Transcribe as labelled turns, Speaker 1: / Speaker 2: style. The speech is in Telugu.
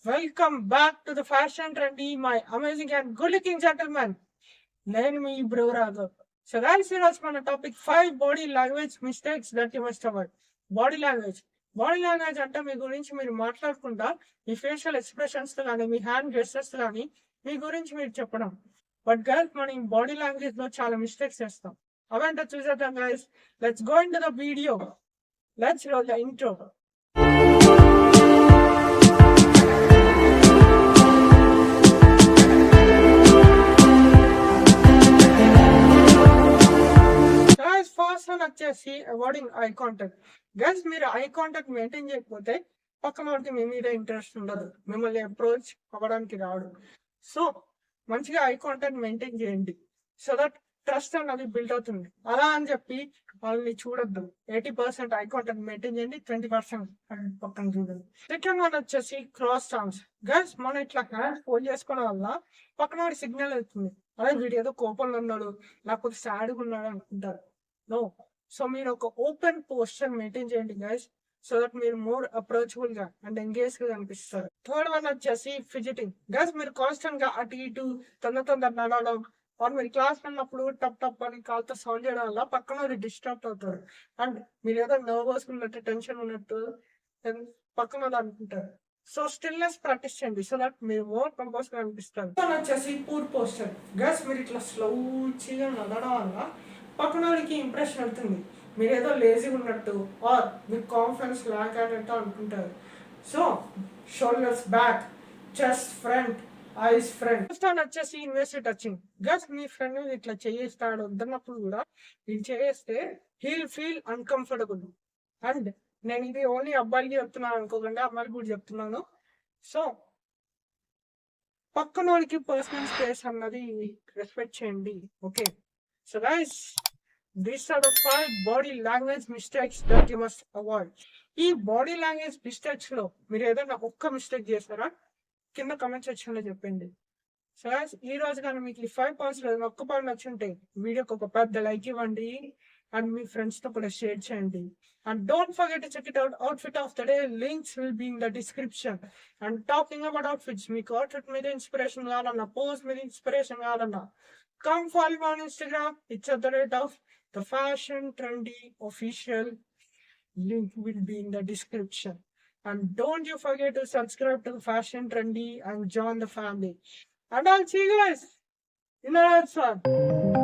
Speaker 1: Welcome back to the Fashion Trendy, my amazing and good-looking gentlemen. Name me Bro Raghav. So guys, here is my topic 5 body language mistakes that you must avoid. Body language అంటే మీ గురించి మీరు మాట్లాడకుండా మీ ఫేషియల్ ఎక్స్ప్రెషన్స్ కానీ మీ హ్యాండ్ గెస్టర్స్ కానీ మీ గురించి మీరు చెప్పడం. బట్ గైస్ మనం బాడీ లాంగ్వేజ్ లో చాలా మిస్టేక్స్ చేస్తాం. అవేంటో చూసేద్దాం guys. Let's go in to the video. Let's roll the intro. First one వచ్చేసి అవాయిడింగ్ ఐ కాంటాక్ట్. గైస్ మీరు ఐ కాంటాక్ట్ మెయింటైన్ చేయకపోతే పక్కన వాడికి మీ మీద ఇంట్రెస్ట్ ఉండదు, మిమ్మల్ని అప్రోచ్ అవ్వడానికి రాడు. సో మంచిగా ఐ కాంటాక్ట్ మెయింటైన్ చేయండి, సో దట్ ట్రస్ట్ అన్నది బిల్డ్ అవుతుంది. అలా అని చెప్పి వాళ్ళని చూడొద్దు. 80% ఐ కాంటాక్ట్ మెయింటైన్ చేయండి, 20% పక్కన చూడండి. సెకండ్ వన్ వచ్చేసి క్రాస్ ఛాన్స్. గైస్ మనం ఇట్లా హ్యాండ్ ఫోల్డ్ చేసుకోవడం వల్ల పక్కన వాడి సిగ్నల్ అవుతుంది, అదే వీడు ఏదో కోపంలో ఉన్నాడు లేకపోతే సాడ్గా ఉన్నాడు అనుకుంటారు. నో. సో మీరు ఒక ఓపెన్ పోస్చర్ మెయింటైన్ చేయండి గైస్, సో దట్ మీరు మోర్ అప్రోచబుల్ గా అండ్ ఎంగేజ్ గా కనిపిస్తారు. థర్డ్ వన్ వచ్చేసి ఫిజిటింగ్. గైస్ మీరు కాన్స్టెంట్ గా అటు ఇటు తొందర నడవడం, ఆర్ మీరు క్లాస్ ఉన్నప్పుడు టప్ టప్ అని కాల్తో సౌండ్ చేయడం వల్ల పక్కన డిస్టర్బ్ అవుతారు అండ్ మీరు ఏదో నర్వస్ ఉన్నట్టు టెన్షన్ ఉన్నట్టు పక్కన వాళ్ళు అనుకుంటారు. సో స్టిల్నెస్ ప్రాక్టీస్ చేయండి, సో దట్ మీరు మోర్ కంపోజ్ గా కనిపిస్తారు. వచ్చేసి పూర్ పోస్చర్. గైస్ మీరు ఇట్లా స్లోగా నడవడం వల్ల పక్కన వాడికి ఇంప్రెషన్ అవుతుంది మీరు ఏదో లేజీగా ఉన్నట్టు ఆర్ మీకు కాన్ఫిడెన్స్ లాక్ అయినట్టు అనుకుంటారు. So shoulders back, chest front, ice front. First one వచ్చేసి ఇన్వెస్ట్ టచింగ్. గస్ మీ ఫ్రెండ్ ఇట్లా చేయిస్తాడు వద్దన్నప్పుడు కూడా ఇది చేస్తే హీల్ ఫీల్ అన్కంఫర్టబుల్. అండ్ నేను ఇది ఓన్లీ అబ్బాయిలకి చెప్తున్నాను అనుకోకుండా అమ్మాయికి కూడా చెప్తున్నాను. సో పక్కన వాడికి పర్సనల్ స్పేస్ అన్నది రెస్పెక్ట్ చేయండి. Okay. So guys, these are the 5 body language mistakes that you must avoid. ఈ బాడీ లాంగ్వేజ్ మిస్టేక్స్ లో మీరు ఏదైనా ఒక్క మిస్టేక్ చేస్తారా కింద కమెంట్ సెక్షన్ లో చెప్పండి. సో ఈ రోజు కానీ మీకు ఈ 5 పాయింట్స్ ఏదైనా ఒక్క పాయింట్ నచ్చుంటే వీడియోకి ఒక పెద్ద లైక్ ఇవ్వండి అండ్ మీ ఫ్రెండ్స్ తో కూడా షేర్ చేయండి. And don't forget to check it out. Outfit of the day links will be in the description. And talking about outfits, మీకు అవుట్ఫిట్ మీద ఇన్స్పిరేషన్ కావాలన్నా, పోస్ట్ మీద ఇన్స్పిరేషన్ కావాలన్నా, come follow me on Instagram. It's at the rate of the Fashion Trendy official. Link will be in the description. And don't you forget to subscribe to the Fashion Trendy and join the family. And I'll see you guys in the next one.